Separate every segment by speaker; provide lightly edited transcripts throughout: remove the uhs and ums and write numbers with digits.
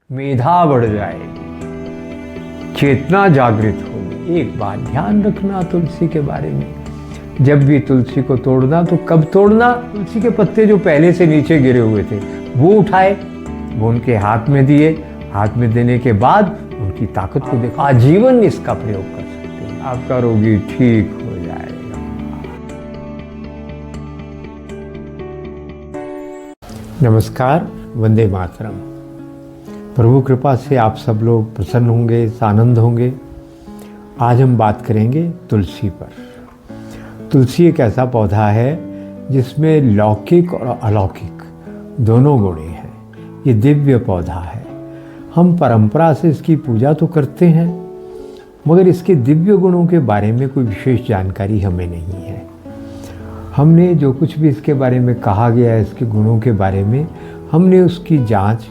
Speaker 1: मेधा बढ़ जाएगी, चेतना जागृत होगी। एक बात ध्यान रखना तुलसी के बारे में, जब भी तुलसी को तोड़ना तो कब तोड़ना? तुलसी के पत्ते जो पहले से नीचे गिरे हुए थे वो उठाए, वो उनके हाथ में दिए। हाथ में देने के बाद उनकी ताकत को देखो, आजीवन इसका प्रयोग कर सकते हैं, आपका रोगी ठीक हो जाएगा। नमस्कार, वंदे मातरम। प्रभु कृपा से आप सब लोग प्रसन्न होंगे, आनंद होंगे। आज हम बात करेंगे तुलसी पर। तुलसी एक ऐसा पौधा है जिसमें लौकिक और अलौकिक दोनों गुण हैं। ये दिव्य पौधा है। हम परंपरा से इसकी पूजा तो करते हैं, मगर इसके दिव्य गुणों के बारे में कोई विशेष जानकारी हमें नहीं है। हमने जो कुछ भी इसके बारे में कहा गया है, इसके गुणों के बारे में, हमने उसकी जांच,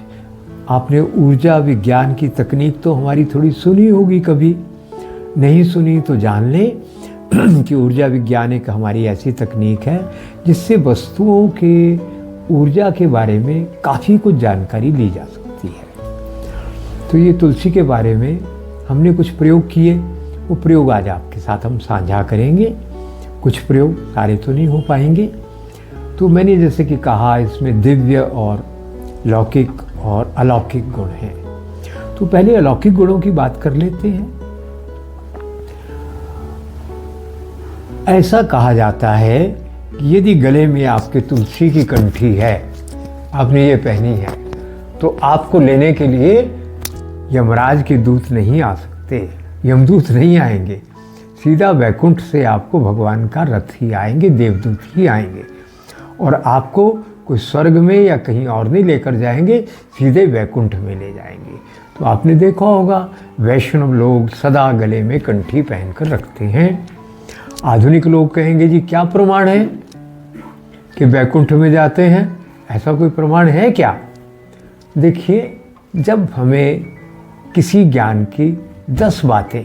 Speaker 1: आपने ऊर्जा विज्ञान की तकनीक तो हमारी थोड़ी सुनी होगी, कभी नहीं सुनी तो जान लें कि ऊर्जा विज्ञान एक हमारी ऐसी तकनीक है जिससे वस्तुओं के ऊर्जा के बारे में काफ़ी कुछ जानकारी ली जा सकती है। तो ये तुलसी के बारे में हमने कुछ प्रयोग किए, वो प्रयोग आज आपके साथ हम साझा करेंगे। कुछ प्रयोग, सारे तो नहीं हो पाएंगे। तो मैंने जैसे कि कहा, इसमें दिव्य और लौकिक और अलौकिक गुण हैं। तो पहले अलौकिक गुणों की बात कर लेते हैं। ऐसा कहा जाता है कि यदि गले में आपके तुलसी की कंठी है, आपने ये पहनी है, तो आपको लेने के लिए यमराज के दूत नहीं आ सकते, यमदूत नहीं आएंगे। सीधा वैकुंठ से आपको भगवान का रथ ही आएंगे, देवदूत ही आएंगे, और आपको कोई स्वर्ग में या कहीं और नहीं लेकर जाएंगे, सीधे वैकुंठ में ले जाएंगे। तो आपने देखा होगा, वैष्णव लोग सदा गले में कंठी पहनकर रखते हैं। आधुनिक लोग कहेंगे, जी क्या प्रमाण है कि वैकुंठ में जाते हैं? ऐसा कोई प्रमाण है क्या? देखिए, जब हमें किसी ज्ञान की 10 बातें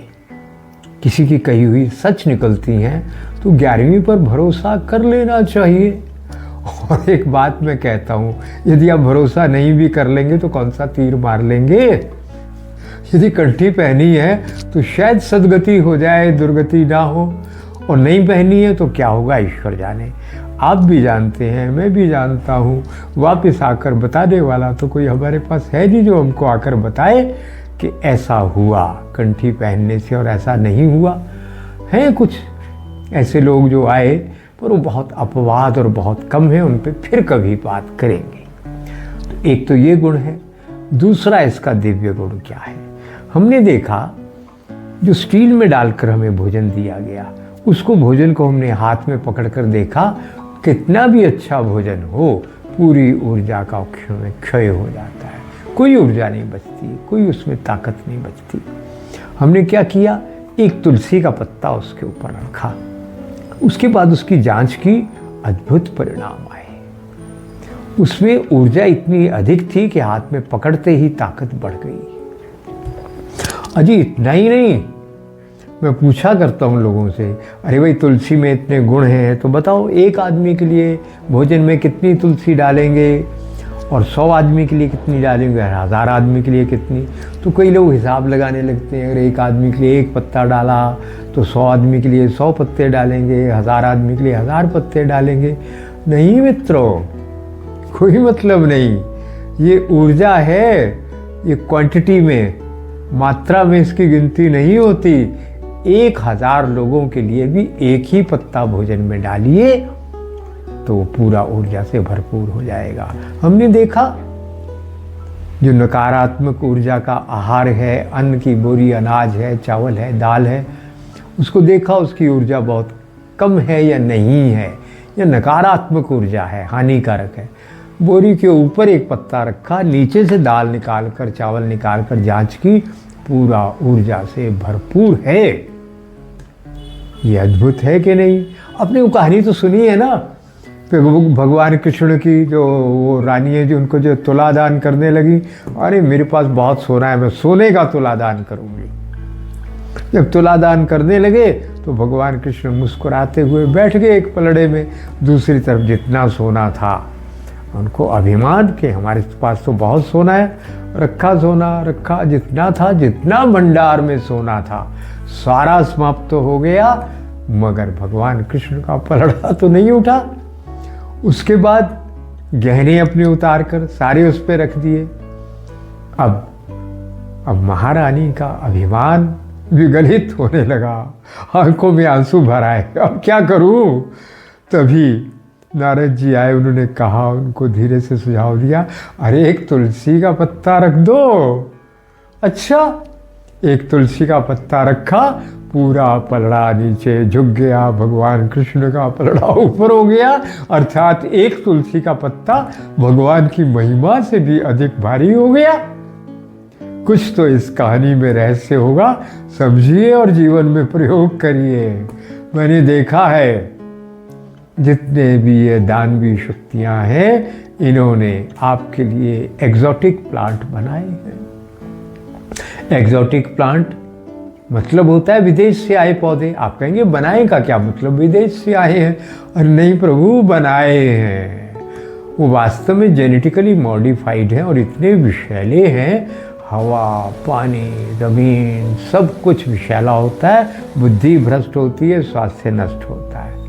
Speaker 1: किसी की कही हुई सच निकलती हैं, तो 11वीं पर भरोसा कर लेना चाहिए। और एक बात मैं कहता हूँ, यदि आप भरोसा नहीं भी कर लेंगे तो कौन सा तीर मार लेंगे? यदि कंठी पहनी है तो शायद सदगति हो जाए, दुर्गति ना हो, और नहीं पहनी है तो क्या होगा ईश्वर जाने। आप भी जानते हैं, मैं भी जानता हूँ, वापस आकर बताने वाला तो कोई हमारे पास है नहीं जो हमको आकर बताए कि ऐसा हुआ कंठी पहनने से और ऐसा नहीं हुआ। हैं कुछ ऐसे लोग जो आए, पर वो बहुत अपवाद और बहुत कम है, उन पे फिर कभी बात करेंगे। तो एक तो ये गुण है। दूसरा, इसका दिव्य गुण क्या है? हमने देखा, जो स्टील में डालकर हमें भोजन दिया गया, उसको भोजन को हमने हाथ में पकड़कर देखा, कितना भी अच्छा भोजन हो, पूरी ऊर्जा का क्षण में क्षय हो जाता है। कोई ऊर्जा नहीं बचती, कोई उसमें ताकत नहीं बचती। हमने क्या किया? एक तुलसी का पत्ता उसके ऊपर रखा, उसके बाद उसकी जांच की, अद्भुत परिणाम आए। उसमें ऊर्जा इतनी अधिक थी कि हाथ में पकड़ते ही ताकत बढ़ गई। अजी इतना ही नहीं, मैं पूछा करता हूँ लोगों से, अरे भाई तुलसी में इतने गुण हैं, तो बताओ एक आदमी के लिए भोजन में कितनी तुलसी डालेंगे, और 100 आदमी के लिए कितनी डालेंगे, 1000 आदमी के लिए कितनी? तो कई लोग हिसाब लगाने लगते हैं, अगर एक आदमी के लिए 1 पत्ता डाला तो 100 आदमी के लिए 100 पत्ते डालेंगे, 1000 आदमी के लिए 1000 पत्ते डालेंगे। नहीं मित्रों, कोई मतलब नहीं। ये ऊर्जा है, ये क्वांटिटी में, मात्रा में इसकी गिनती नहीं होती। 1000 लोगों के लिए भी एक ही पत्ता भोजन में डालिए तो पूरा ऊर्जा से भरपूर हो जाएगा। हमने देखा, जो नकारात्मक ऊर्जा का आहार है, अन्न की बोरी, अनाज है, चावल है, दाल है, उसको देखा, उसकी ऊर्जा बहुत कम है या नहीं है, या नकारात्मक ऊर्जा है, हानिकारक है। बोरी के ऊपर एक पत्ता रखा, नीचे से दाल निकाल कर, चावल निकाल कर जांच की, पूरा ऊर्जा से भरपूर है। ये अद्भुत है कि नहीं? आपने वो कहानी तो सुनी है ना, भगवान कृष्ण की, जो वो रानी है, जो उनको जो तुला दान करने लगी, अरे मेरे पास बहुत सोना है, मैं सोने का तुला दान करूंगी। जब तुला दान करने लगे तो भगवान कृष्ण मुस्कुराते हुए बैठ गए एक पलड़े में। दूसरी तरफ जितना सोना था, उनको अभिमान के हमारे पास तो बहुत सोना है, रखा सोना, रखा जितना था, जितना भंडार में सोना था सारा समाप्त तो हो गया, मगर भगवान कृष्ण का पलड़ा तो नहीं उठा। उसके बाद गहने अपने उतार कर सारे उस पर रख दिए। अब महारानी का अभिमान विगलित होने लगा, आंखों में आंसू भर आए। अब क्या करूं? तभी नारद जी आए, उन्होंने कहा, उनको धीरे से सुझाव दिया, अरे एक तुलसी का पत्ता रख दो। अच्छा, एक तुलसी का पत्ता रखा, पूरा पलड़ा नीचे झुक गया, भगवान कृष्ण का पलड़ा ऊपर हो गया। अर्थात एक तुलसी का पत्ता भगवान की महिमा से भी अधिक भारी हो गया। कुछ तो इस कहानी में रहस्य होगा, समझिए और जीवन में प्रयोग करिए। मैंने देखा है जितने भी ये दानवी शक्तियां हैं, इन्होंने आपके लिए एग्जॉटिक प्लांट बनाए हैं। एग्जॉटिक प्लांट मतलब होता है विदेश से आए पौधे। आप कहेंगे बनाए का क्या मतलब, विदेश से आए हैं? और नहीं प्रभु, बनाए हैं। वो वास्तव में जेनेटिकली मॉडिफाइड हैं और इतने विषैले हैं, हवा, पानी, जमीन सब कुछ विषैला होता है, बुद्धि भ्रष्ट होती है, स्वास्थ्य नष्ट होता है।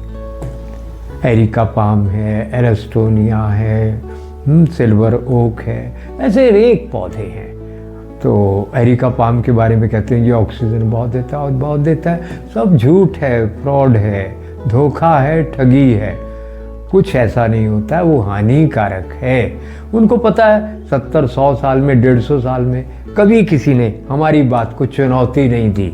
Speaker 1: एरिका पाम है, एरेस्टोनिया है, सिल्वर ओक है, ऐसे अनेक पौधे हैं। तो एरिका पाम के बारे में कहते हैं ये ऑक्सीजन बहुत देता है और बहुत देता है। सब झूठ है, फ्रॉड है, धोखा है, ठगी है, कुछ ऐसा नहीं होता है। वो हानिकारक है। उनको पता है 70-100 साल में, 150 साल में कभी किसी ने हमारी बात को चुनौती नहीं दी।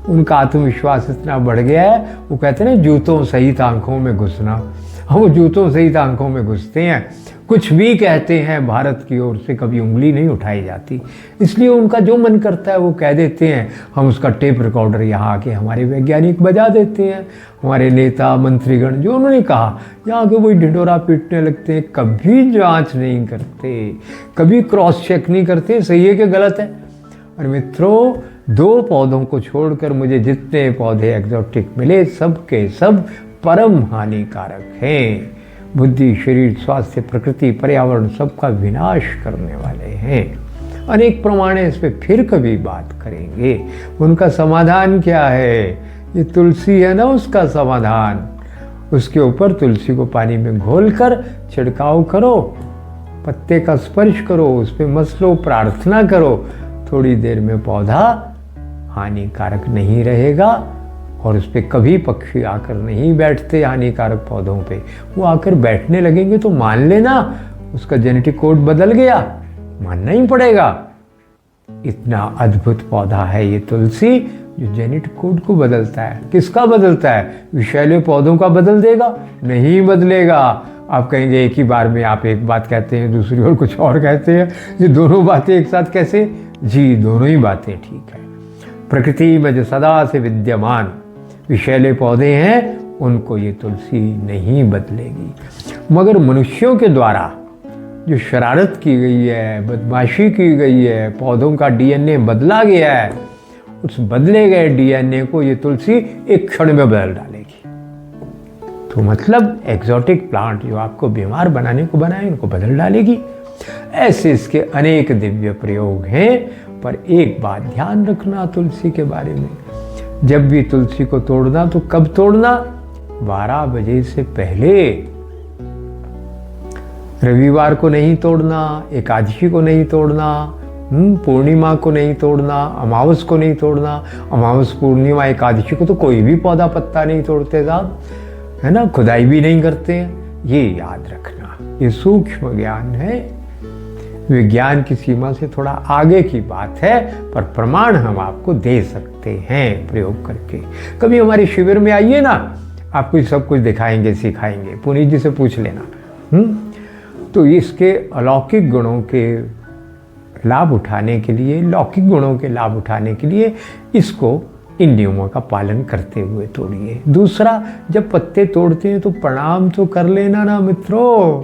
Speaker 1: उनका आत्मविश्वास इतना बढ़ गया है, वो कहते हैं जूतों सहित आंखों में घुसना। हम जूतों सहित आंखों में घुसते हैं, कुछ भी कहते हैं, भारत की ओर से कभी उंगली नहीं उठाई जाती। इसलिए उनका जो मन करता है वो कह देते हैं। हम उसका टेप रिकॉर्डर यहाँ आके हमारे वैज्ञानिक बजा देते हैं, हमारे नेता मंत्रीगण जो उन्होंने कहा यहाँ के वही ढिंढोरा पीटने लगते हैं। कभी जांच नहीं करते, कभी क्रॉस चेक नहीं करते, सही है कि गलत है। और मित्रों, 2 पौधों को छोड़कर मुझे जितने पौधे एग्जॉटिक मिले सब के सब परम हानिकारक हैं। बुद्धि, शरीर, स्वास्थ्य, प्रकृति, पर्यावरण सबका विनाश करने वाले हैं। अनेक प्रमाण है, इस पर फिर कभी बात करेंगे। उनका समाधान क्या है? ये तुलसी है ना, उसका समाधान। उसके ऊपर तुलसी को पानी में घोलकर छिड़काव करो, पत्ते का स्पर्श करो, उस पर मसलो, प्रार्थना करो, थोड़ी देर में पौधा हानिकारक नहीं रहेगा। और उस पर कभी पक्षी आकर नहीं बैठते हानिकारक पौधों पे। वो आकर बैठने लगेंगे तो मान लेना उसका जेनेटिक कोड बदल गया, मानना ही पड़ेगा। इतना अद्भुत पौधा है ये तुलसी, जो जेनेटिक कोड को बदलता है। किसका बदलता है? विषैले पौधों का बदल देगा? नहीं बदलेगा। आप कहेंगे एक ही बार में आप एक बात कहते हैं, दूसरी ओर कुछ और कहते हैं, ये दोनों बातें एक साथ कैसे? जी, दोनों ही बातें ठीक है। प्रकृति में जो सदा से विद्यमान विषैले पौधे हैं, उनको ये तुलसी नहीं बदलेगी। मगर मनुष्यों के द्वारा जो शरारत की गई है, बदमाशी की गई है, पौधों का डीएनए बदला गया है, उस बदले गए डीएनए को ये तुलसी एक क्षण में बदल डालेगी। तो मतलब एग्जॉटिक प्लांट जो आपको बीमार बनाने को बनाए, उनको बदल डालेगी। ऐसे इसके अनेक दिव्य प्रयोग हैं। पर एक बात ध्यान रखना तुलसी के बारे में, जब भी तुलसी को तोड़ना तो कब तोड़ना? 12 बजे से पहले। रविवार को नहीं तोड़ना, एकादशी को नहीं तोड़ना, पूर्णिमा को नहीं तोड़ना, अमावस को नहीं तोड़ना। अमावस, पूर्णिमा, एकादशी को तो कोई भी पौधा पत्ता नहीं तोड़ते साहब, है ना, खुदाई भी नहीं करते हैं। ये याद रखना, ये सूक्ष्म ज्ञान है, विज्ञान की सीमा से थोड़ा आगे की बात है, पर प्रमाण हम आपको दे सकते हैं प्रयोग करके। कभी हमारे शिविर में आइए ना, आपको सब कुछ दिखाएंगे, सिखाएंगे। पुनीत जी से पूछ लेना। तो इसके अलौकिक गुणों के लाभ उठाने के लिए, लौकिक गुणों के लाभ उठाने के लिए इसको इन नियमों का पालन करते हुए तोड़िए। दूसरा, जब पत्ते तोड़ते हैं तो प्रणाम तो कर लेना ना मित्रों,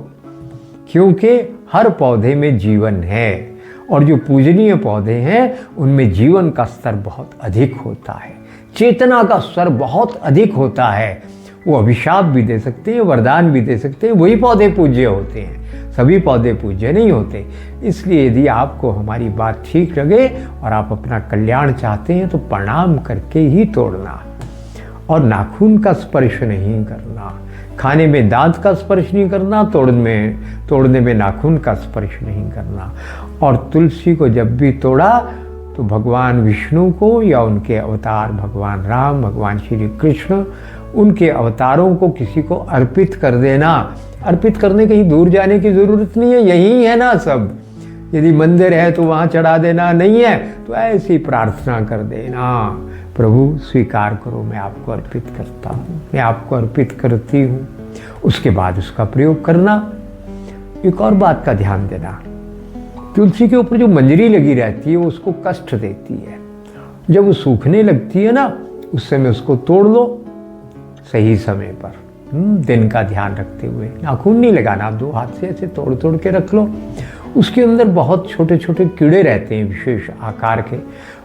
Speaker 1: क्योंकि हर पौधे में जीवन है और जो पूजनीय पौधे हैं उनमें जीवन का स्तर बहुत अधिक होता है, चेतना का स्तर बहुत अधिक होता है। वो अभिशाप भी दे सकते हैं, वरदान भी दे सकते हैं। वही पौधे पूज्य होते हैं, सभी पौधे पूज्य नहीं होते। इसलिए यदि आपको हमारी बात ठीक लगे और आप अपना कल्याण चाहते हैं तो प्रणाम करके ही तोड़ना, और नाखून का स्पर्श नहीं करना। खाने में दांत का स्पर्श नहीं करना, तोड़ने में नाखून का स्पर्श नहीं करना। और तुलसी को जब भी तोड़ा तो भगवान विष्णु को या उनके अवतार भगवान राम, भगवान श्री कृष्ण, उनके अवतारों को किसी को अर्पित कर देना। अर्पित करने कहीं दूर जाने की ज़रूरत नहीं है, यही है ना सब। यदि मंदिर है तो वहाँ चढ़ा देना, नहीं है तो ऐसी प्रार्थना कर देना, प्रभु स्वीकार करो, मैं आपको अर्पित करता हूँ, मैं आपको अर्पित करती हूँ। उसके बाद उसका प्रयोग करना। एक और बात का ध्यान देना, तुलसी के ऊपर जो मंजरी लगी रहती है वो उसको कष्ट देती है। जब वो सूखने लगती है ना, उस समय उसको तोड़ लो सही समय पर, दिन का ध्यान रखते हुए। नाखून नहीं लगाना, आप 2 हाथ से ऐसे तोड़ तोड़ के रख लो। उसके अंदर बहुत छोटे छोटे कीड़े रहते हैं विशेष आकार के,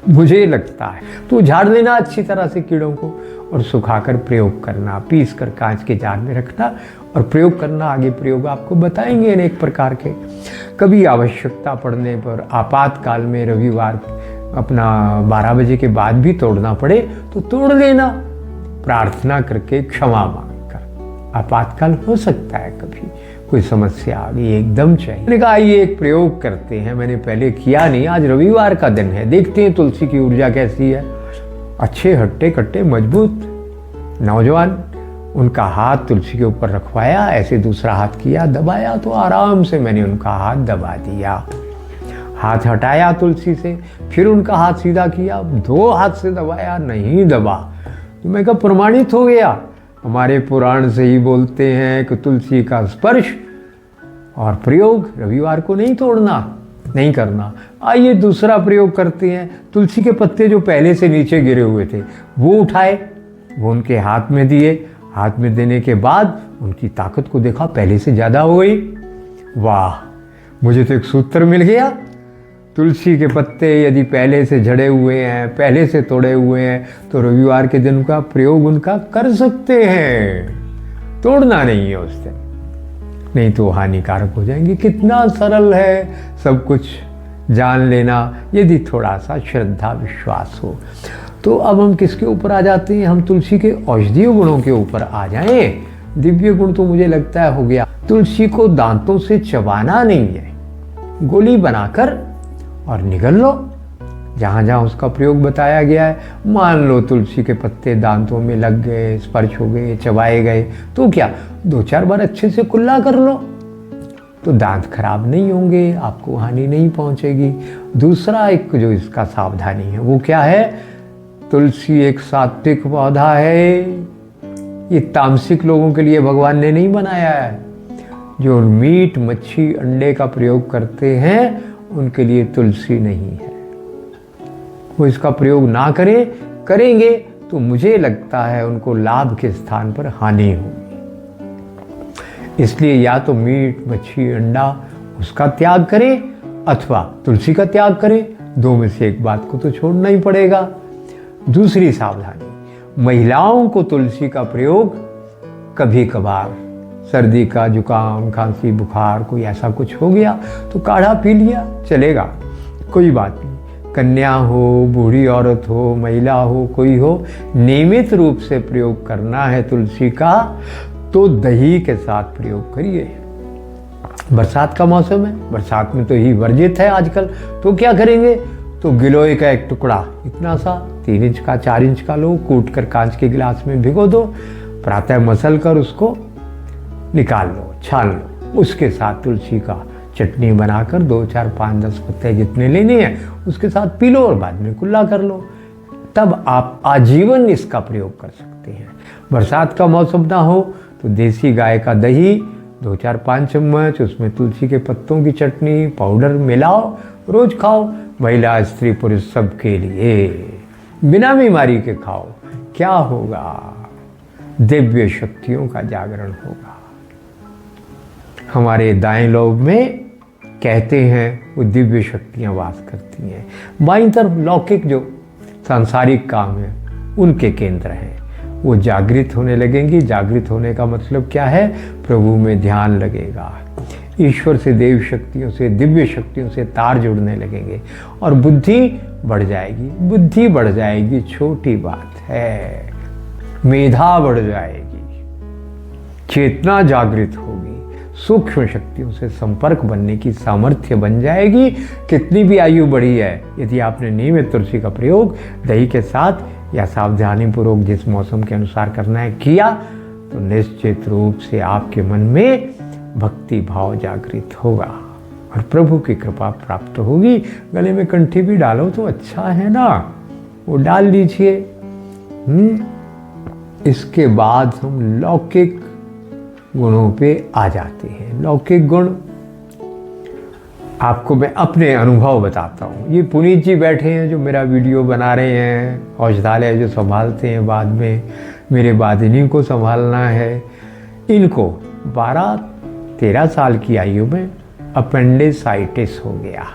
Speaker 1: मुझे लगता है, तो झाड़ लेना अच्छी तरह से कीड़ों को और सुखाकर प्रयोग करना, पीस कर कांच के जार में रखना और प्रयोग करना। आगे प्रयोग आपको बताएंगे अनेक प्रकार के। कभी आवश्यकता पड़ने पर आपातकाल में रविवार अपना 12 बजे के बाद भी तोड़ना पड़े तो तोड़ लेना, प्रार्थना करके क्षमा मांगकर। आपातकाल हो सकता है कभी कोई समस्या आ गई, एकदम चाहिए। मैंने कहा आइए एक प्रयोग करते हैं, मैंने पहले किया नहीं, आज रविवार का दिन है, देखते हैं तुलसी की ऊर्जा कैसी है। अच्छे हट्टे कट्टे मजबूत नौजवान, उनका हाथ तुलसी के ऊपर रखवाया, ऐसे दूसरा हाथ किया, दबाया, तो आराम से मैंने उनका हाथ दबा दिया। हाथ हटाया तुलसी से, फिर उनका हाथ सीधा किया, 2 हाथ से दबाया, नहीं दबा। तो मैं कहा प्रमाणित हो गया, हमारे पुराण से ही बोलते हैं कि तुलसी का स्पर्श और प्रयोग रविवार को नहीं तोड़ना, नहीं करना। आइए दूसरा प्रयोग करते हैं। तुलसी के पत्ते जो पहले से नीचे गिरे हुए थे वो उठाए, वो उनके हाथ में दिए। हाथ में देने के बाद उनकी ताकत को देखा, पहले से ज़्यादा हो गई। वाह, मुझे तो एक सूत्र मिल गया। तुलसी के पत्ते यदि पहले से झड़े हुए हैं, पहले से तोड़े हुए हैं, तो रविवार के दिन का प्रयोग उनका कर सकते हैं, तोड़ना नहीं है उस दिन, नहीं तो हानिकारक हो जाएंगे। कितना सरल है सब कुछ जान लेना, यदि थोड़ा सा श्रद्धा विश्वास हो। तो अब हम किसके ऊपर आ जाते हैं, हम तुलसी के औषधीय गुणों के ऊपर आ जाएं। दिव्य गुण तो मुझे लगता है हो गया। तुलसी को दांतों से चबाना नहीं है, गोली बनाकर और निगल लो जहाँ जहाँ उसका प्रयोग बताया गया है। मान लो तुलसी के पत्ते दांतों में लग गए, स्पर्श हो गए, चबाए गए, तो क्या 2-4 बार अच्छे से कुल्ला कर लो, तो दांत खराब नहीं होंगे, आपको हानि नहीं पहुंचेगी। दूसरा एक जो इसका सावधानी है वो क्या है, तुलसी एक सात्विक पौधा है, ये तामसिक लोगों के लिए भगवान ने नहीं बनाया है। जो मीट मच्छी अंडे का प्रयोग करते हैं उनके लिए तुलसी नहीं है, वो इसका प्रयोग ना करें, करेंगे तो मुझे लगता है उनको लाभ के स्थान पर हानि होगी। इसलिए या तो मीट मच्छी अंडा उसका त्याग करें अथवा तुलसी का त्याग करें, 2 में से एक बात को तो छोड़ना ही पड़ेगा। दूसरी सावधानी, महिलाओं को तुलसी का प्रयोग कभी कभार सर्दी का जुकाम खांसी बुखार कोई ऐसा कुछ हो गया तो काढ़ा पी लिया, चलेगा, कोई बात नहीं। कन्या हो, बूढ़ी औरत हो, महिला हो, कोई हो, नियमित रूप से प्रयोग करना है तुलसी का तो दही के साथ प्रयोग करिए। बरसात का मौसम है, बरसात में तो ही वर्जित है आजकल, तो क्या करेंगे, तो गिलोय का एक टुकड़ा इतना सा 3 इंच का 4 इंच का लो, कूट कर कांच के गिलास में भिगो दो, प्रातः मसल कर उसको निकाल लो, छान लो, उसके साथ तुलसी का चटनी बनाकर 2, 4, 5, 10 पत्ते जितने लेने हैं उसके साथ पी लो और बाद में कुल्ला कर लो। तब आप आजीवन इसका प्रयोग कर सकते हैं। बरसात का मौसम ना हो तो देसी गाय का दही 2, 4, 5 चम्मच, उसमें तुलसी के पत्तों की चटनी पाउडर मिलाओ, रोज खाओ, महिला स्त्री पुरुष सबके लिए, बिना बीमारी के खाओ। क्या होगा, दिव्य शक्तियों का जागरण होगा। हमारे दाएं लोब में कहते हैं वो दिव्य शक्तियां वास करती हैं, बाईं तरफ लौकिक जो सांसारिक काम है उनके केंद्र हैं। वो जागृत होने लगेंगी। जागृत होने का मतलब क्या है? प्रभु में ध्यान लगेगा, ईश्वर से, देव शक्तियों से, दिव्य शक्तियों से तार जुड़ने लगेंगे और बुद्धि बढ़ जाएगी। बुद्धि बढ़ जाएगी, छोटी बात है। मेधा बढ़ जाएगी, चेतना जागृत होगी, सूक्ष्म शक्तियों से संपर्क बनने की सामर्थ्य बन जाएगी। कितनी भी आयु बढ़ी है, यदि आपने नियमित तुलसी का प्रयोग दही के साथ या सावधानी पूर्वक जिस मौसम के अनुसार करना है किया, तो निश्चित रूप से आपके मन में भक्ति भाव जागृत होगा और प्रभु की कृपा प्राप्त होगी। गले में कंठी भी डालो तो अच्छा है ना, वो डाल लीजिए। इसके बाद हम लौकिक गुणों पे आ जाते हैं। लौकिक गुण आपको मैं अपने अनुभव बताता हूँ। ये पुनीत जी बैठे हैं जो मेरा वीडियो बना रहे हैं, औषधालय जो संभालते हैं, बाद में मेरे बाद इन्हीं को संभालना है। इनको 12-13 साल की आयु में अपेंडिसाइटिस हो गया।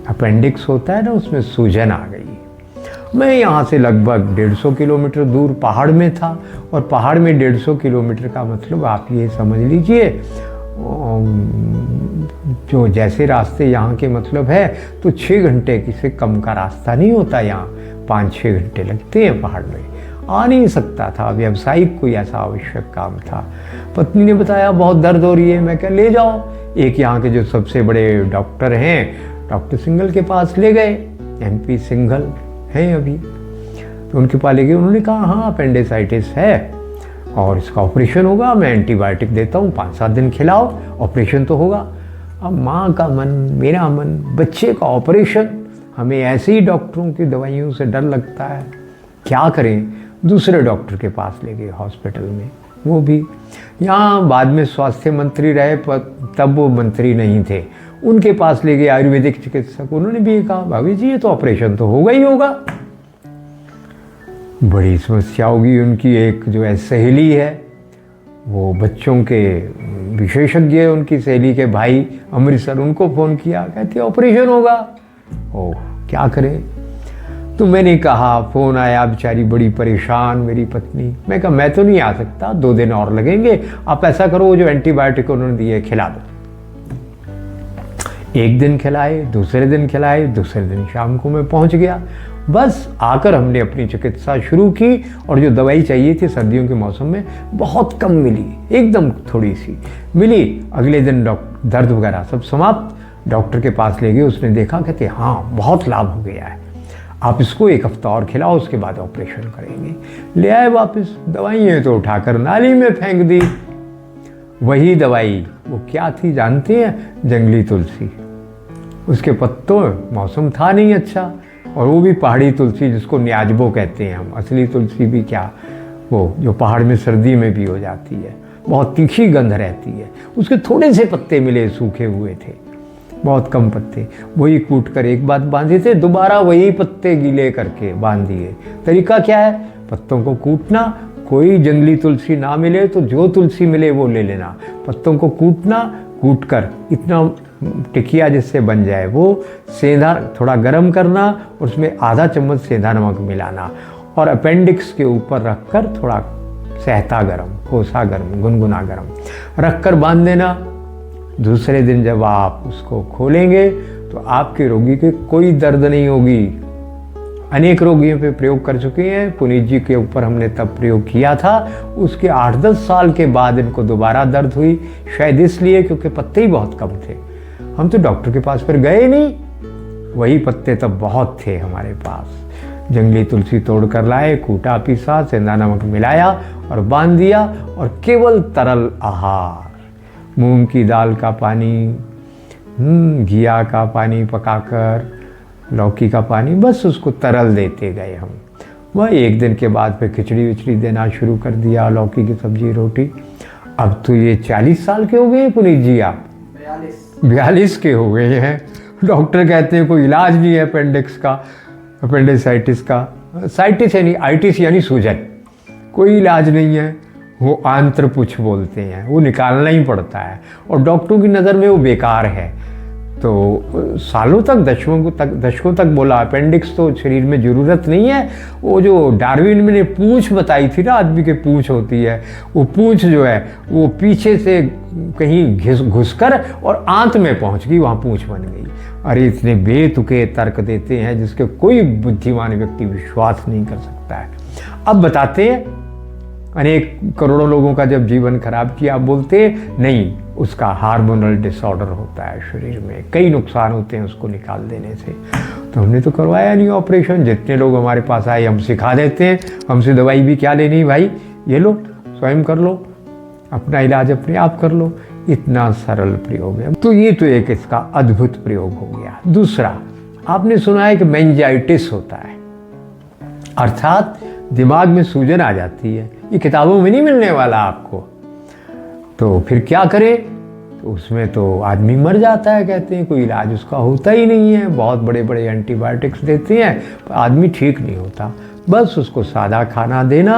Speaker 1: अपेंडिक्स होता है ना, उसमें सूजन आ गई। मैं यहाँ से लगभग 150 किलोमीटर दूर पहाड़ में था, और पहाड़ में 150 किलोमीटर का मतलब आप ये समझ लीजिए, जो जैसे रास्ते यहाँ के मतलब है तो 6 घंटे से कम का रास्ता नहीं होता। यहाँ 5-6 घंटे लगते हैं पहाड़ में। आ नहीं सकता था, व्यावसायिक कोई ऐसा आवश्यक काम था। पत्नी ने बताया बहुत दर्द हो रही है। मैं क्या, ले जाओ। एक यहाँ के जो सबसे बड़े डॉक्टर हैं, डॉक्टर सिंघल के पास ले गए। MP सिंघल हैं अभी, तो उनके पास ले गए। उन्होंने कहा हाँ अपेंडिसाइटिस है और इसका ऑपरेशन होगा, मैं एंटीबायोटिक देता हूँ, 5-7 दिन खिलाओ, ऑपरेशन तो होगा। अब माँ का मन, मेरा मन, बच्चे का ऑपरेशन, हमें ऐसे ही डॉक्टरों की दवाइयों से डर लगता है, क्या करें। दूसरे डॉक्टर के पास ले गए हॉस्पिटल में। वो भी यहाँ बाद में स्वास्थ्य मंत्री रहे, तब वो मंत्री नहीं थे। उनके पास ले गए आयुर्वेदिक चिकित्सक। उन्होंने भी कहा भाभी जी ये तो ऑपरेशन तो होगा ही होगा। बड़ी समस्या होगी। उनकी एक जो है सहेली है, वो बच्चों के विशेषज्ञ है, उनकी सहेली के भाई अमृतसर, उनको फ़ोन किया, कहते ऑपरेशन होगा। ओह क्या करें। तो मैंने कहा, फ़ोन आया, बेचारी बड़ी परेशान मेरी पत्नी। मैं कहा मैं तो नहीं आ सकता, 2 दिन और लगेंगे, आप ऐसा करो वो जो एंटीबायोटिक उन्होंने दिए खिला दो। 1 दिन खिलाए, दूसरे दिन खिलाए, दूसरे दिन शाम को मैं पहुंच गया। बस आकर हमने अपनी चिकित्सा शुरू की, और जो दवाई चाहिए थी सर्दियों के मौसम में बहुत कम मिली, एकदम थोड़ी सी मिली। अगले दिन दर्द वगैरह सब समाप्त। डॉक्टर के पास ले गए, उसने देखा, कहते हाँ बहुत लाभ हो गया है, आप इसको 1 हफ्ता और खिलाओ, उसके बाद ऑपरेशन करेंगे। ले आए वापस, दवाइयाँ तो उठाकर नाली में फेंक दी। वही दवाई, वो क्या थी जानते हैं? जंगली तुलसी। उसके पत्तों, मौसम था नहीं अच्छा, और वो भी पहाड़ी तुलसी जिसको न्याजबो कहते हैं हम, असली तुलसी भी क्या, वो जो पहाड़ में सर्दी में भी हो जाती है, बहुत तीखी गंध रहती है। उसके थोड़े से पत्ते मिले, सूखे हुए थे, बहुत कम पत्ते। वही कूट कर एक बात बांधे थे, दोबारा वही पत्ते गीले करके बांध दिए। तरीका क्या है? पत्तों को कूटना, कोई जंगली तुलसी ना मिले तो जो तुलसी मिले वो ले लेना। पत्तों को कूटना, कूट कर इतना टिकिया जिससे बन जाए, वो सेंधा थोड़ा गरम करना, और उसमें आधा चम्मच सेंधा नमक मिलाना, और अपेंडिक्स के ऊपर रखकर थोड़ा सहता गरम, कोसा गरम, गुनगुना गरम रखकर बांध देना। दूसरे दिन जब आप उसको खोलेंगे तो आपके रोगी के कोई दर्द नहीं होगी। अनेक रोगियों पे प्रयोग कर चुके हैं, पुनीत जी के ऊपर हमने तब प्रयोग किया था। उसके 8-10 साल के बाद इनको दोबारा दर्द हुई, शायद इसलिए क्योंकि पत्ते ही बहुत कम थे। हम तो डॉक्टर के पास फिर गए नहीं, वही पत्ते तब बहुत थे हमारे पास। जंगली तुलसी तोड़ कर लाए, कूटा पीसा, सेंधा नमक मिलाया और बांध दिया, और केवल तरल आहार, मूंग की दाल का पानी, घिया का पानी पकाकर, लौकी का पानी, बस उसको तरल देते गए हम। वह 1 दिन के बाद फिर खिचड़ी विचड़ी देना शुरू कर दिया, लौकी की सब्जी रोटी। अब तो ये 40 साल के हो गए पुनीत जी, आप 42 के हो गए हैं। डॉक्टर कहते हैं कोई इलाज नहीं है अपेंडिक्स का, अपेंडिसाइटिस का। साइटिस यानी आइटिस यानी सूजन, कोई इलाज नहीं है। वो आंत्रपुच्छ बोलते हैं, वो निकालना ही पड़ता है, और डॉक्टरों की नज़र में वो बेकार है। तो सालों तक, दशकों तक बोला अपेंडिक्स तो शरीर में ज़रूरत नहीं है। वो जो डार्विन ने पूंछ बताई थी ना, आदमी के पूंछ होती है, वो पूंछ जो है वो पीछे से कहीं घुसकर और आंत में पहुंच गई, वहाँ पूंछ बन गई। अरे इतने बेतुके तर्क देते हैं जिसके कोई बुद्धिमान व्यक्ति विश्वास नहीं कर सकता है। अब बताते हैं, अनेक करोड़ों लोगों का जब जीवन खराब किया, आप बोलते नहीं, उसका हार्मोनल डिसऑर्डर होता है, शरीर में कई नुकसान होते हैं उसको निकाल देने से। तो हमने तो करवाया नहीं ऑपरेशन। जितने लोग हमारे पास आए हम सिखा देते हैं, हमसे दवाई भी क्या लेनी भाई, ये लो स्वयं कर लो, अपना इलाज अपने आप कर लो। इतना सरल प्रयोग है। तो ये तो एक इसका अद्भुत प्रयोग हो गया। दूसरा, आपने सुना है कि मेनिंजाइटिस होता है, अर्थात दिमाग में सूजन आ जाती है। ये किताबों में नहीं मिलने वाला आपको। तो फिर क्या करें? तो उसमें तो आदमी मर जाता है, कहते हैं कोई इलाज उसका होता ही नहीं है। बहुत बड़े बड़े एंटीबायोटिक्स देते हैं, पर आदमी ठीक नहीं होता। बस उसको सादा खाना देना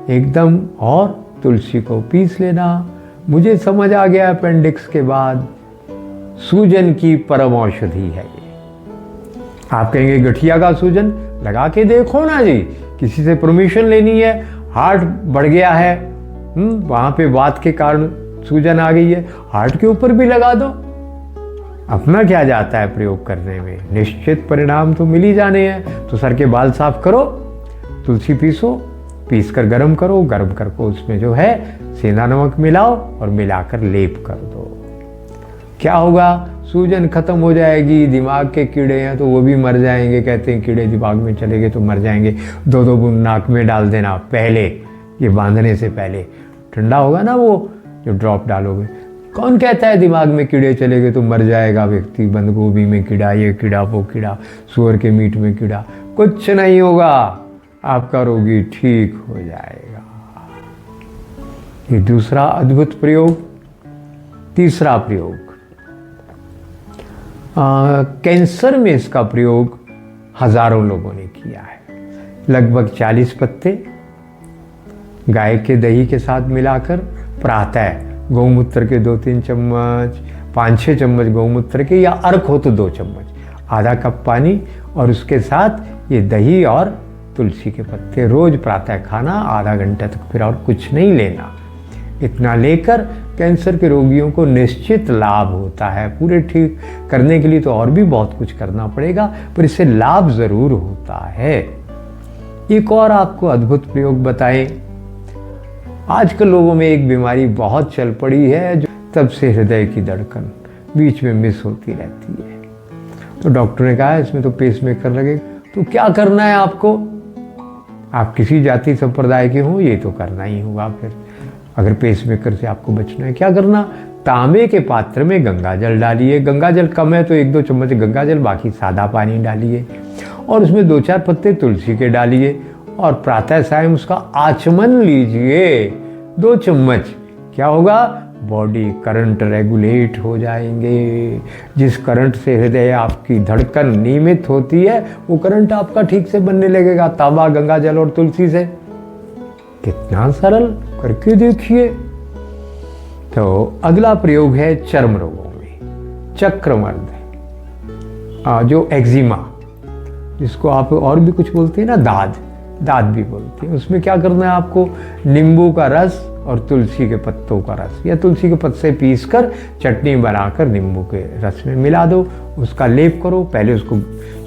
Speaker 1: एकदम, और तुलसी को पीस लेना। मुझे समझ आ गया अपेंडिक्स के बाद, सूजन की परम औषधि है ये। आप कहेंगे गठिया का सूजन, लगा के देखो ना जी। किसी से परमिशन लेनी है, हार्ट बढ़ गया है, वहां पे वात के कारण सूजन आ गई है, हार्ट के ऊपर भी लगा दो। अपना क्या जाता है प्रयोग करने में, निश्चित परिणाम तो मिल ही जाने हैं। तो सर के बाल साफ करो, तुलसी पीसो, पीस कर गर्म करो, गर्म करके उसमें जो है सेंधा नमक मिलाओ और मिलाकर लेप कर दो। क्या होगा? सूजन खत्म हो जाएगी। दिमाग के कीड़े हैं तो वो भी मर जाएंगे, कहते हैं कीड़े दिमाग में चले गए तो मर जाएंगे। 2-2 बूंद नाक में डाल देना पहले, ये बांधने से पहले। ठंडा होगा ना वो जो ड्रॉप डालोगे। कौन कहता है दिमाग में कीड़े चले गए तो मर जाएगा व्यक्ति? बंद गोभी में कीड़ा, ये कीड़ा, वो कीड़ा, सूअर के मीट में कीड़ा, कुछ नहीं होगा, आपका रोगी ठीक हो जाएगा। ये दूसरा अद्भुत प्रयोग। तीसरा प्रयोग, कैंसर में इसका प्रयोग हजारों लोगों ने किया है। लगभग 40 पत्ते गाय के दही के साथ मिलाकर प्रातः गौमूत्र के 2-3 चम्मच, 5-6 चम्मच गौमूत्र के, या अर्क हो तो 2 चम्मच, आधा कप पानी, और उसके साथ ये दही और तुलसी के पत्ते रोज प्रातः खाना, आधा घंटे तक, फिर और कुछ नहीं लेना। इतना लेकर कैंसर के रोगियों को निश्चित लाभ होता है। पूरे ठीक करने के लिए तो और भी बहुत कुछ करना पड़ेगा, पर इससे लाभ जरूर होता है। एक और आपको अद्भुत प्रयोग बताएं। आजकल लोगों में एक बीमारी बहुत चल पड़ी है, जो तब से हृदय की धड़कन बीच में मिस होती रहती है। तो डॉक्टर ने कहा इसमें तो पेसमेकर लगेगा। तो क्या करना है आपको? आप किसी जाति संप्रदाय के हो, ये तो करना ही होगा। फिर अगर पेसमेकर से आपको बचना है, क्या करना? तांबे के पात्र में गंगा जल डालिए। गंगा जल कम है तो 1-2 चम्मच गंगा जल, बाकी सादा पानी डालिए, और उसमें 2-4 पत्ते तुलसी के डालिए, और प्रातः सायं उसका आचमन लीजिए 2 चम्मच। क्या होगा? बॉडी करंट रेगुलेट हो जाएंगे। जिस करंट से हृदय आपकी धड़कन नियमित होती है, वो करंट आपका ठीक से बनने लगेगा, तांबा, गंगा जल और तुलसी से। कितना सरल, करके देखिए। तो अगला प्रयोग है चर्म रोगों में, चक्रमर्द, जो एक्जिमा, जिसको आप और भी कुछ बोलते हैं ना, दाद भी बोलते हैं। उसमें क्या करना है आपको? नींबू का रस और तुलसी के पत्तों का रस, या तुलसी के पत्ते पीसकर चटनी बनाकर नींबू के रस में मिला दो, उसका लेप करो। पहले उसको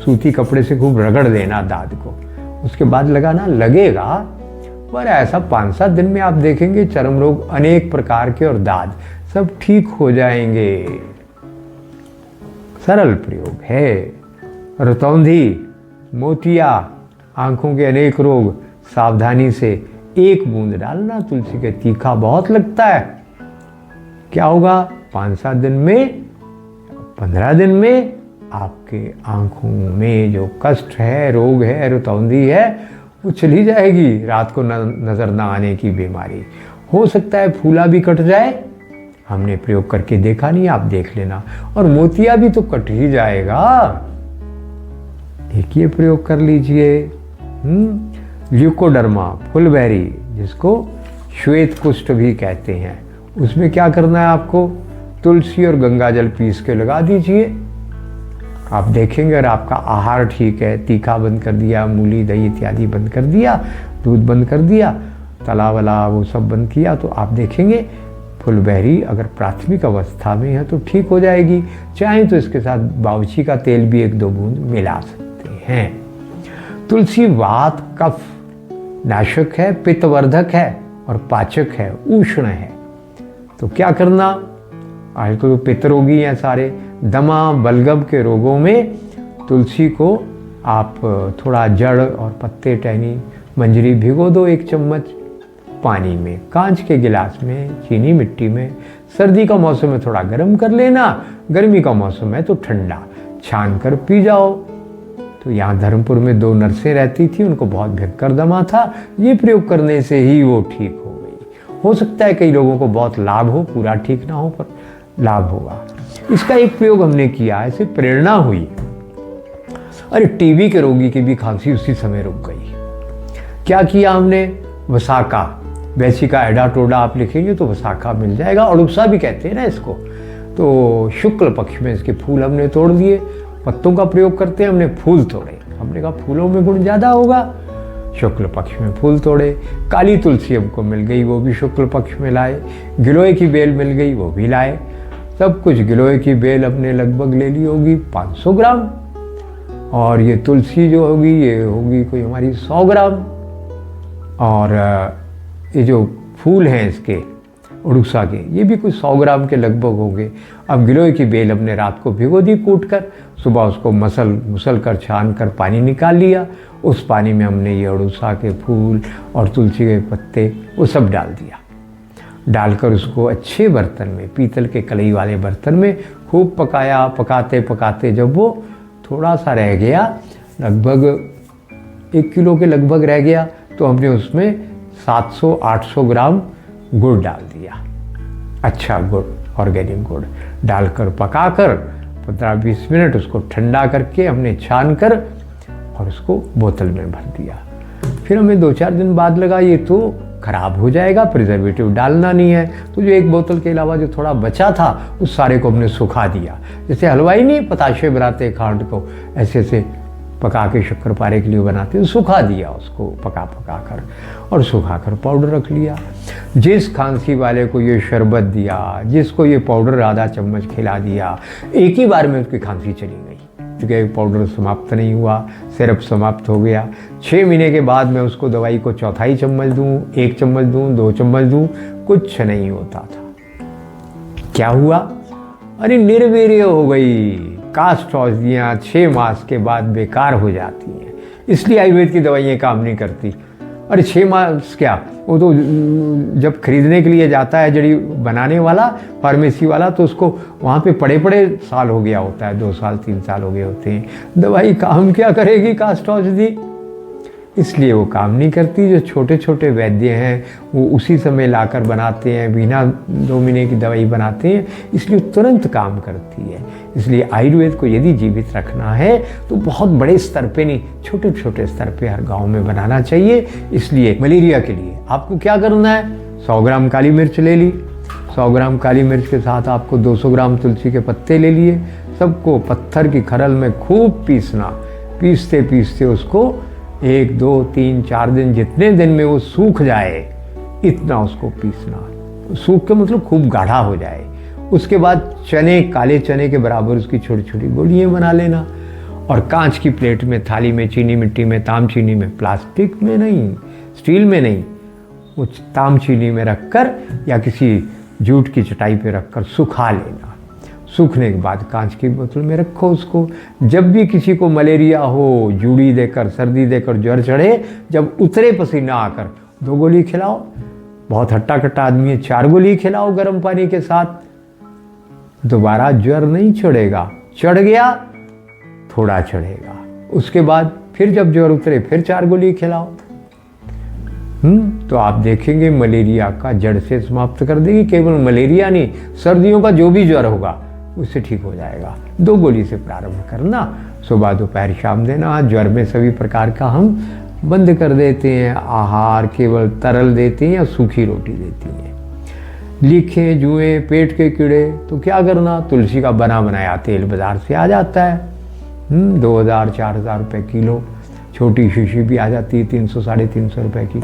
Speaker 1: सूती कपड़े से खूब रगड़ देना दाद को, उसके बाद लगाना। लगेगा, पर ऐसा 5-7 दिन में आप देखेंगे चर्म रोग अनेक प्रकार के और दाद सब ठीक हो जाएंगे। सरल प्रयोग है। रतौंधी, मोतिया, आंखों के अनेक रोग, सावधानी से 1 बूंद डालना तुलसी के। तीखा बहुत लगता है, क्या होगा? 5-7 दिन में, 15 दिन में आपके आंखों में जो कष्ट है, रोग है, रतौंधी है, वो चली जाएगी। रात को नजर ना आने की बीमारी। हो सकता है फूला भी कट जाए, हमने प्रयोग करके देखा नहीं, आप देख लेना। और मोतिया भी तो कट ही जाएगा। देखिए, प्रयोग कर लीजिए। ल्यूकोडर्मा, फुलबेरी, जिसको श्वेत कुष्ठ भी कहते हैं, उसमें क्या करना है आपको? तुलसी और गंगा जल पीस के लगा दीजिए। आप देखेंगे अगर आपका आहार ठीक है, तीखा बंद कर दिया, मूली दही इत्यादि बंद कर दिया, दूध बंद कर दिया, तला वाला वो सब बंद किया, तो आप देखेंगे फुलबेरी अगर प्राथमिक अवस्था में है तो ठीक हो जाएगी। चाहे तो इसके साथ बावची का तेल भी 1-2 बूंद मिला सकते हैं। तुलसी वात कफ नाशक है, पित्तवर्धक है और पाचक है, उष्ण है। तो क्या करना, आजकल तो पित्त रोगी हैं सारे, दमा बलगम के रोगों में तुलसी को आप थोड़ा जड़ और पत्ते, टहनी, मंजरी भिगो दो 1 चम्मच पानी में, कांच के गिलास में, चीनी मिट्टी में। सर्दी का मौसम है थोड़ा गर्म कर लेना, गर्मी का मौसम है तो ठंडा, छान कर पी जाओ। तो यहाँ धर्मपुर में 2 नर्सें रहती थी, उनको बहुत भयंकर दमा था, ये प्रयोग करने से ही वो ठीक हो गई। हो सकता है कई लोगों को बहुत लाभ हो, पूरा ठीक ना हो पर लाभ होगा। इसका एक प्रयोग हमने किया, ऐसे प्रेरणा हुई। अरे टीबी के रोगी की भी खांसी उसी समय रुक गई। क्या किया हमने, वसाका, वैसिका एडाटोडा आप लिखेंगे तो वसाका मिल जाएगा, अड़ुसा भी कहते हैं ना इसको। तो शुक्ल पक्ष में इसके फूल हमने तोड़ दिए, पत्तों का प्रयोग करते हैं, हमने फूल तोड़े, हमने कहा फूलों में गुण ज़्यादा होगा, शुक्ल पक्ष में फूल तोड़े। काली तुलसी हमको मिल गई, वो भी शुक्ल पक्ष में लाए। गिलोय की बेल मिल गई, वो भी लाए। सब कुछ, गिलोय की बेल हमने लगभग ले ली होगी 500 ग्राम, और ये तुलसी जो होगी ये होगी कोई हमारी 100 ग्राम, और ये जो फूल हैं इसके उड़ूसा के ये भी कुछ 100 ग्राम के लगभग होंगे। अब गिलोय की बेल हमने रात को भिगो दी कूट कर, सुबह उसको मुसल कर छान कर पानी निकाल लिया। उस पानी में हमने ये अड़ूसा के फूल और तुलसी के पत्ते वो सब डाल दिया। डालकर उसको अच्छे बर्तन में, पीतल के कलई वाले बर्तन में खूब पकाया। पकाते पकाते जब वो थोड़ा सा रह गया, लगभग 1 किलो के लगभग रह गया, तो हमने उसमें 700-800 ग्राम गुड़ डाल दिया। अच्छा गुड़, ऑर्गेनिक गुड़ डालकर पकाकर 15-20 मिनट उसको ठंडा करके हमने छान कर और उसको बोतल में भर दिया। फिर हमें 2-4 दिन बाद लगा ये तो खराब हो जाएगा, प्रिजर्वेटिव डालना नहीं है। तो जो 1 बोतल के अलावा जो थोड़ा बचा था उस सारे को हमने सुखा दिया। जैसे हलवाई नहीं पताशे बनाते खांड को, ऐसे ऐसे पका के शक्करपारे के लिए बनाते हैं, सुखा दिया उसको पका कर और सुखा कर पाउडर रख लिया। जिस खांसी वाले को ये शरबत दिया, जिसको ये पाउडर आधा चम्मच खिला दिया, एक ही बार में उसकी खांसी चली गई, क्योंकि पाउडर समाप्त नहीं हुआ, सिरप समाप्त हो गया। 6 महीने के बाद मैं उसको दवाई को 1/4 चम्मच दूँ, 1 चम्मच दूँ, 2 चम्मच दूँ, कुछ नहीं होता था। क्या हुआ, अरे निर्वीर्य हो गई। कास्ट औषधियाँ 6 मास के बाद बेकार हो जाती हैं, इसलिए आयुर्वेद की दवाइयाँ काम नहीं करती। अरे 6 मास क्या, वो तो जब खरीदने के लिए जाता है जड़ी बनाने वाला, फार्मेसी वाला, तो उसको वहाँ पे पड़े साल हो गया होता है, 2 साल 3 साल हो गए होते हैं। दवाई काम क्या करेगी कास्ट औषधि, इसलिए वो काम नहीं करती। जो छोटे छोटे वैद्य हैं वो उसी समय लाकर बनाते हैं, बिना 2 महीने की दवाई बनाते हैं, इसलिए तुरंत काम करती है। इसलिए आयुर्वेद को यदि जीवित रखना है तो बहुत बड़े स्तर पे नहीं, छोटे छोटे स्तर पे हर गांव में बनाना चाहिए। इसलिए मलेरिया के लिए आपको क्या करना है, 100 ग्राम काली मिर्च ले ली, 100 ग्राम काली मिर्च के साथ आपको 200 ग्राम तुलसी के पत्ते ले लिए, सबको पत्थर की खरल में खूब पीसना। पीसते पीसते उसको 1, 2, 3, 4 दिन, जितने दिन में वो सूख जाए इतना उसको पीसना। सूख के मतलब खूब गाढ़ा हो जाए। उसके बाद चने, काले चने के बराबर उसकी छोटी छोटी गोलियां बना लेना, और कांच की प्लेट में, थाली में, चीनी मिट्टी में, ताम चीनी में, प्लास्टिक में नहीं, स्टील में नहीं, वो ताम चीनी में रखकर या किसी जूट की चटाई पे रखकर सुखा लेना। सूखने के बाद कांच की बोतल में रखो उसको। जब भी किसी को मलेरिया हो, जूड़ी देकर, सर्दी देकर, ज्वर चढ़े, जब उतरे पसीना आकर 2 गोली खिलाओ। बहुत हट्टा कट्टा आदमी है, 4 गोली खिलाओ गर्म पानी के साथ, दोबारा ज्वर नहीं चढ़ेगा। चढ़ गया थोड़ा चढ़ेगा, उसके बाद फिर जब ज्वर उतरे फिर 4 गोली खिलाओ। तो आप देखेंगे मलेरिया का जड़ से समाप्त कर देगी। केवल मलेरिया नहीं, सर्दियों का जो भी ज्वर होगा उससे ठीक हो जाएगा। 2 गोली से प्रारंभ करना, सुबह दोपहर शाम देना। ज्वर में सभी प्रकार का हम बंद कर देते हैं, आहार केवल तरल देते हैं या सूखी रोटी देती हैं। लीखें, जुएं, पेट के कीड़े, तो क्या करना, तुलसी का बना बनाया तेल बाज़ार से आ जाता है, 2000 4000 रुपये किलो। छोटी शीशी भी आ जाती है 300 साढ़े 300 रुपये की।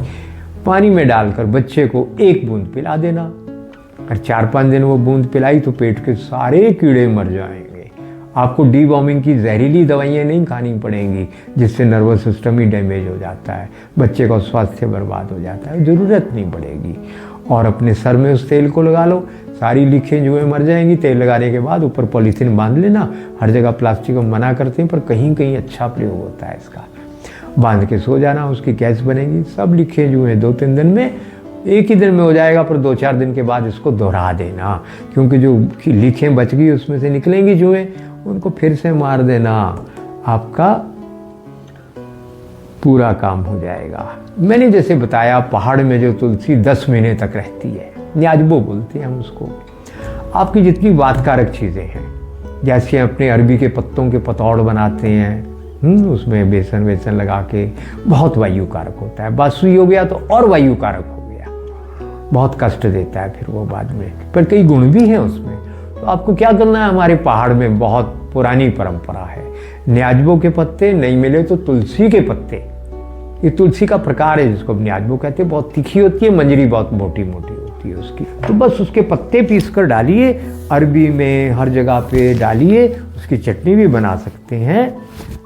Speaker 1: पानी में डालकर बच्चे को 1 बूंद पिला देना। अगर 4-5 दिन वो बूंद पिलाई तो पेट के सारे कीड़े मर जाएंगे। आपको डीवॉर्मिंग की जहरीली दवाइयाँ नहीं खानी पड़ेंगी, जिससे नर्वस सिस्टम ही डैमेज हो जाता है, बच्चे का स्वास्थ्य बर्बाद हो जाता है, ज़रूरत नहीं पड़ेगी। और अपने सर में उस तेल को लगा लो, सारी लीखें जुएं मर जाएंगी। तेल लगाने के बाद ऊपर पॉलीथीन बांध लेना। हर जगह प्लास्टिक को मना करते हैं, पर कहीं कहीं अच्छा प्रयोग होता है इसका। बांध के सो जाना, उसकी गैस बनेगी। सब लीखें जुएं 2-3 दिन में, एक ही दिन में हो जाएगा, पर 2-4 दिन के बाद इसको दोहरा देना, क्योंकि जो लीखें बच गई उसमें से निकलेंगी जुएं, उनको फिर से मार देना, आपका पूरा काम हो जाएगा। मैंने जैसे बताया, पहाड़ में जो तुलसी 10 महीने तक रहती है, न्याजबो बोलते हैं हम उसको। आपकी जितनी वातकारक चीज़ें हैं, जैसे अपने अरबी के पत्तों के पतौड़ बनाते हैं, उसमें बेसन वेसन लगा के, बहुत वायु कारक होता है। बासुई हो गया तो और वायु कारक हो गया, बहुत कष्ट देता है फिर वो बाद में, पर कई गुण भी हैं उसमें। तो आपको क्या करना है, हमारे पहाड़ में बहुत पुरानी परंपरा है, न्याजबो के पत्ते नहीं मिले तो तुलसी के पत्ते, ये तुलसी का प्रकार है जिसको न्याजबो कहते हैं। बहुत तीखी होती है, मंजरी बहुत मोटी मोटी होती है उसकी। तो बस उसके पत्ते पीस कर डालिए, अरबी में हर जगह पे डालिए, उसकी चटनी भी बना सकते हैं,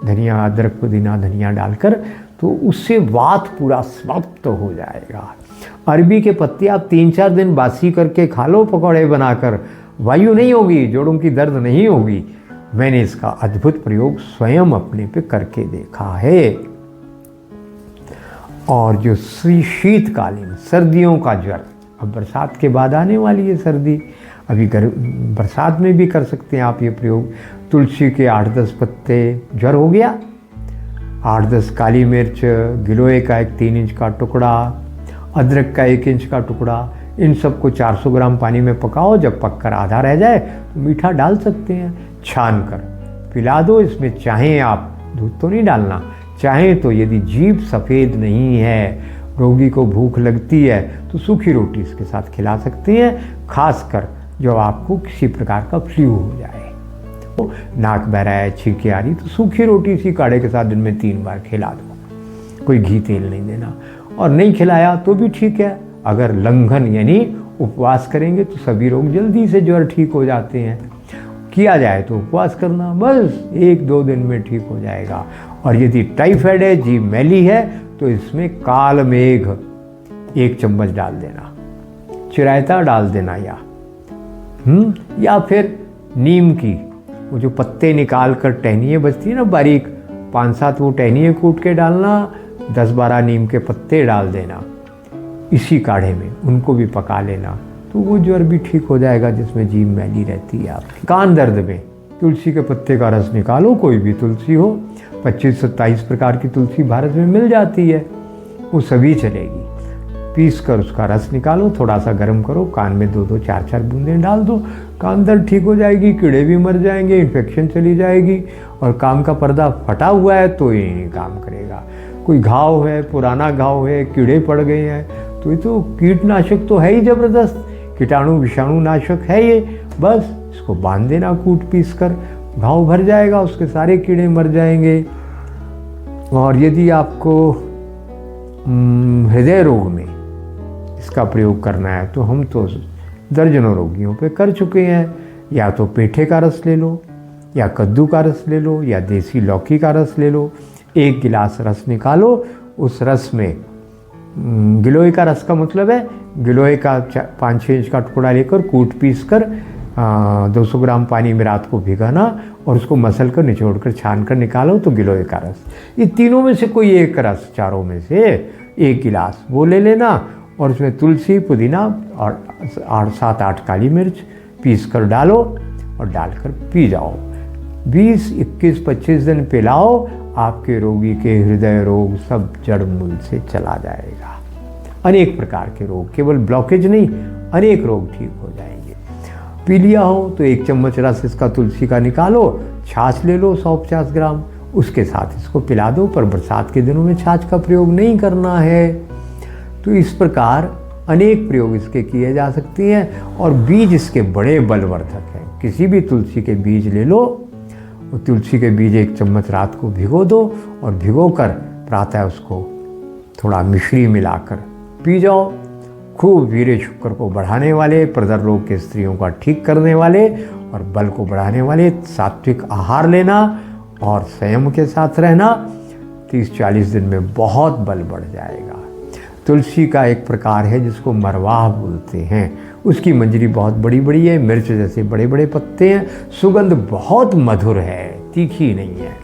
Speaker 1: धनिया, अदरक, पुदीना, धनिया डालकर, तो उससे वात पूरा समाप्त हो जाएगा। अरबी के पत्ते आप 3-4 दिन बासी करके खा लो पकौड़े बनाकर, वायु नहीं होगी, जोड़ों की दर्द नहीं होगी। मैंने इसका अद्भुत प्रयोग स्वयं अपने पे करके देखा है। और जो शीतकालीन सर्दियों का ज्वर, अब बरसात के बाद आने वाली है सर्दी, अभी बरसात में भी कर सकते हैं आप ये प्रयोग। तुलसी के 8-10 पत्ते, ज्वर हो गया, 8-10 काली मिर्च, गिलोय का 1 3 इंच का टुकड़ा, अदरक का 1 इंच का टुकड़ा, इन सबको 400 ग्राम पानी में पकाओ। जब पककर आधा रह जाए तो मीठा डाल सकते हैं, छान कर पिला दो। इसमें चाहें आप, दूध तो नहीं डालना, चाहें तो यदि जीभ सफ़ेद नहीं है, रोगी को भूख लगती है, तो सूखी रोटी इसके साथ खिला सकते हैं, खासकर जब आपको किसी प्रकार का फ्लू हो जाए, तो नाक बह रहा है, छींके आ रही, तो सूखी रोटी इसी काढ़े के साथ दिन में 3 बार खिला दो। कोई घी तेल नहीं देना, और नहीं खिलाया तो भी ठीक है। अगर लंघन यानी उपवास करेंगे तो सभी रोग जल्दी से ज्वर ठीक हो जाते हैं। किया जाए तो उपवास करना, बस 1-2 दिन में ठीक हो जाएगा। और यदि टाइफाइड है, जीभ मैली है, तो इसमें काल मेघ 1 चम्मच डाल देना, चिरायता डाल देना, या फिर नीम की वो जो पत्ते निकाल कर टहनियाँ बचती है ना बारीक, 5-7 वो टहनियाँ कूट के डालना, 10-12 नीम के पत्ते डाल देना इसी काढ़े में, उनको भी पका लेना, तो वो ज्वर भी ठीक हो जाएगा जिसमें जीभ मैली रहती है आपकी। कान दर्द में तुलसी के पत्ते का रस निकालो, कोई भी तुलसी हो, 25-27 प्रकार की तुलसी भारत में मिल जाती है, वो सभी चलेगी। पीस कर उसका रस निकालो, थोड़ा सा गर्म करो, कान में 2-2 4-4 बूंदें डाल दो, कान दर्द ठीक हो जाएगी, कीड़े भी मर जाएंगे, इन्फेक्शन चली जाएगी। और कान का पर्दा फटा हुआ है तो ये नहीं काम करेगा। कोई घाव है, पुराना घाव है, कीड़े पड़ गए हैं, तो ये तो कीटनाशक तो है ही ज़बरदस्त, कीटाणु विषाणु नाशक है ये। बस इसको बांध देना कूट पीस कर, घाव भर जाएगा, उसके सारे कीड़े मर जाएंगे। और यदि आपको हृदय रोग में इसका प्रयोग करना है, तो हम तो दर्जनों रोगियों पे कर चुके हैं। या तो पेठे का रस ले लो, या कद्दू का रस ले लो, या देसी लौकी का रस ले लो। 1 गिलास रस निकालो, उस रस में गिलोय का रस का मतलब है गिलोय का 5-6 इंच का टुकड़ा लेकर कूट पीस कर 200 ग्राम पानी में रात को भिगाना, और उसको मसल कर निचोड़ कर छान कर निकालो, तो गिलोय का रस। ये तीनों में से कोई एक रस, चारों में से 1 गिलास वो ले लेना, और उसमें तुलसी, पुदीना और 7-8 काली मिर्च पीस कर डालो, और डालकर पी जाओ। 20, 21, 25 दिन पिलाओ, आपके रोगी के हृदय रोग सब जड़ मूल से चला जाएगा। अनेक प्रकार के रोग, केवल ब्लॉकेज नहीं, अनेक रोग ठीक हो जाएंगे। पी लिया हो तो 1 चम्मच रस इसका तुलसी का निकालो, छाछ ले लो 150 ग्राम, उसके साथ इसको पिला दो। पर बरसात के दिनों में छाछ का प्रयोग नहीं करना है। तो इस प्रकार अनेक प्रयोग इसके किए जा सकते हैं और बीज इसके बड़े बलवर्धक हैं। किसी भी तुलसी के बीज ले लो, वो तुलसी के बीज 1 चम्मच रात को भिगो दो और भिगोकर प्रातः उसको थोड़ा मिश्री मिलाकर पी जाओ। खूब वीर्य शुक्र को बढ़ाने वाले, प्रदर रोग के स्त्रियों का ठीक करने वाले और बल को बढ़ाने वाले, सात्विक आहार लेना और संयम के साथ रहना, 30-40 दिन में बहुत बल बढ़ जाएगा। तुलसी का एक प्रकार है जिसको मरवाह बोलते हैं, उसकी मंजरी बहुत बड़ी बड़ी है, मिर्च जैसे बड़े बड़े पत्ते हैं, सुगंध बहुत मधुर है, तीखी नहीं है।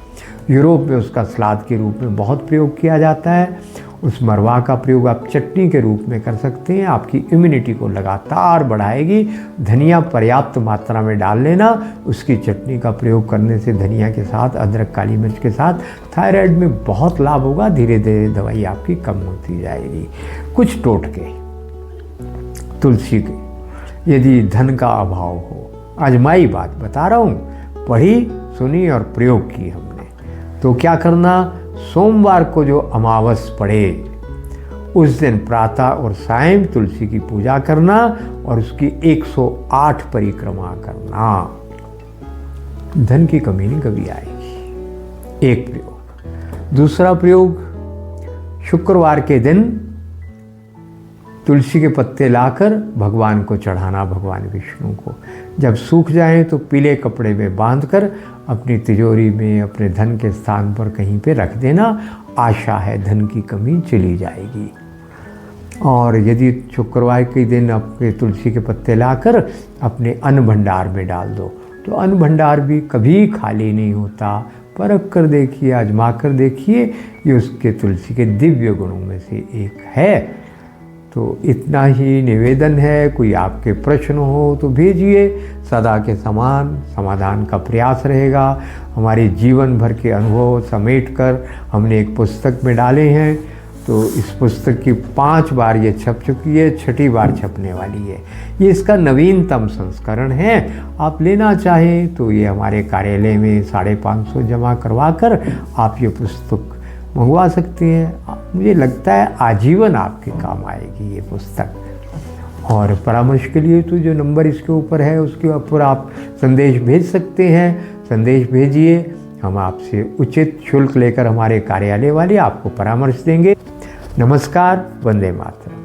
Speaker 1: यूरोप में उसका सलाद के रूप में बहुत प्रयोग किया जाता है। उस मरवा का प्रयोग आप चटनी के रूप में कर सकते हैं, आपकी इम्यूनिटी को लगातार बढ़ाएगी। धनिया पर्याप्त मात्रा में डाल लेना, उसकी चटनी का प्रयोग करने से धनिया के साथ, अदरक, काली मिर्च के साथ थायराइड में बहुत लाभ होगा। धीरे धीरे दवाई आपकी कम होती जाएगी। कुछ टोटके तुलसी के, यदि धन का अभाव हो, आजमाई बात बता रहा हूँ, पढ़ी सुनी और प्रयोग की हमने, तो क्या करना, सोमवार को जो अमावस पड़े उस दिन प्रातः और सायं तुलसी की पूजा करना और उसकी 108 परिक्रमा करना। धन की कमी नहीं कभी आएगी। एक प्रयोग। दूसरा प्रयोग, शुक्रवार के दिन तुलसी के पत्ते लाकर भगवान को चढ़ाना, भगवान विष्णु को। जब सूख जाएं तो पीले कपड़े में बांधकर अपनी तिजोरी में, अपने धन के स्थान पर कहीं पे रख देना। आशा है धन की कमी चली जाएगी। और यदि शुक्रवार के दिन अपने तुलसी के पत्ते लाकर अपने अन्न भंडार में डाल दो, तो अन्न भंडार भी कभी खाली नहीं होता। परख कर देखिए, आजमा कर देखिए, ये उसके तुलसी के दिव्य गुणों में से एक है। तो इतना ही निवेदन है। कोई आपके प्रश्न हो तो भेजिए, सदा के समान समाधान का प्रयास रहेगा। हमारे जीवन भर के अनुभव समेट कर हमने एक पुस्तक में डाले हैं। तो इस पुस्तक की 5 बार ये छप चुकी है, 6ठी बार छपने वाली है। ये इसका नवीनतम संस्करण है। आप लेना चाहें तो ये हमारे कार्यालय में 550 जमा करवा कर आप ये पुस्तक मंगवा सकते हैं। मुझे लगता है आजीवन आपके काम आएगी ये पुस्तक। और परामर्श के लिए तो जो नंबर इसके ऊपर है उसके ऊपर आप संदेश भेज सकते हैं। संदेश भेजिए, हम आपसे उचित शुल्क लेकर हमारे कार्यालय वाले आपको परामर्श देंगे। नमस्कार, वंदे मातरम।